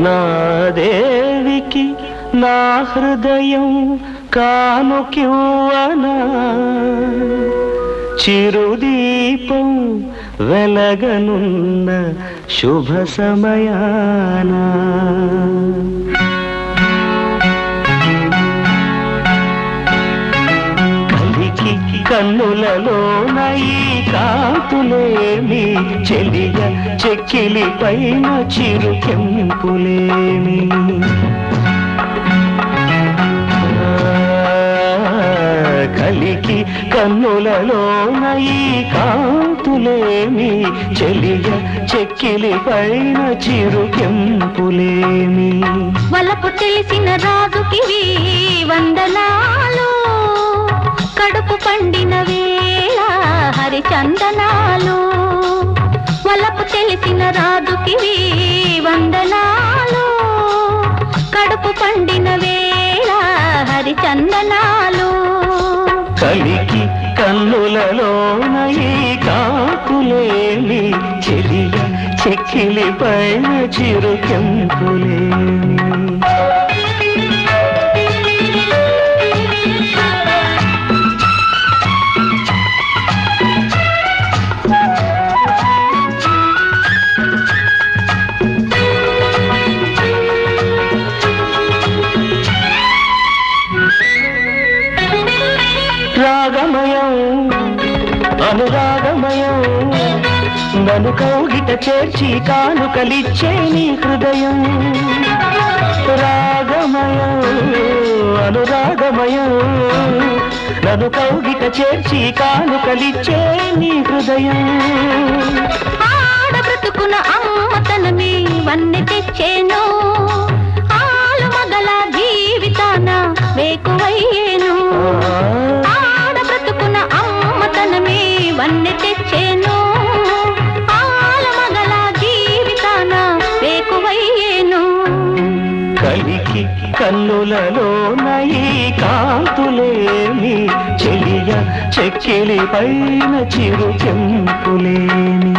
నా దేవికి నా హృదయం కానుకివ్వనా చిరుదీపం వెలగనున్న శుభ సమయాన కలికి కన్నులలోన ఈ కాంతులేమి చెలియ చెక్కిలి పైన చిరుకెంపులేమి కలికి కన్నులలోన ఈ కాంతులేమి చెలియ చెక్కిలి పైన చిరుకెంపులేమి వలపు తెలిసిన రాజుకివి వందనాలు కడుపు పండిన వేళ హరిచందనాలు వలపు తెలిసిన రాజుకివి వందనాలు కడుపు పండిన వేళ హరిచందనాలు కలికి కన్నులలోన ఈ కాంతులేమి చెలియ చెక్కిలి పైన చిరుకెంపులేమి రాగమయం అనురాగమయం నన్ను కౌగిట చేర్చి కానుకలిచ్చే నీ హృదయం రాగమయం అనురాగమయం నన్ను కౌగిట చేర్చి కానుకలిచ్చే నీ హృదయం ఆడ బ్రతుకున అమ్మతనమే వన్నె తెచ్చేను ఆలు మగల జీవితాన వేకువయ్యేను వన్నె తెచ్చేను ఆల మగల జీవితాన వేకువయ్యేను కలికి కన్నులలోన ఈ కాంతులేమి చెలియ చెక్కిలి పైన చిరుకెంపులేమి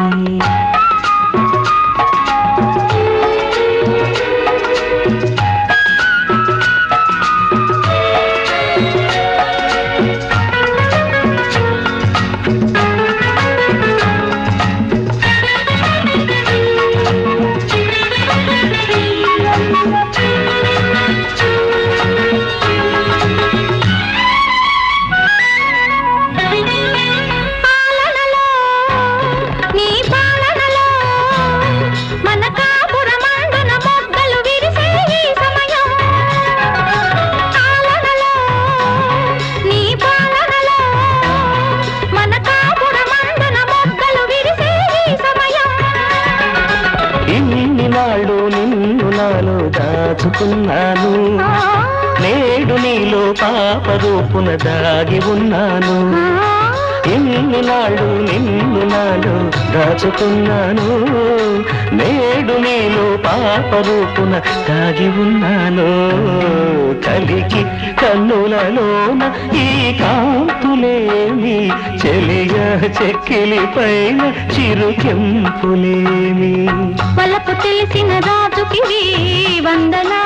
నిన్ను నాలో దాచుకున్నాను నేడు నీలో పాప రూపున దాగి ఉన్నాను ఇన్ని నాడు నిన్ను నాలో దాచుకున్నాను నేడు నీలో పాప రూపున దాగి ఉన్నాను కలికి కన్నులలోన ఈ కాంతులేమి చెలియ చెక్కిలి పైన చిరుకెంపులేమి వలపు తెలిసిన రాజుకివి వందనా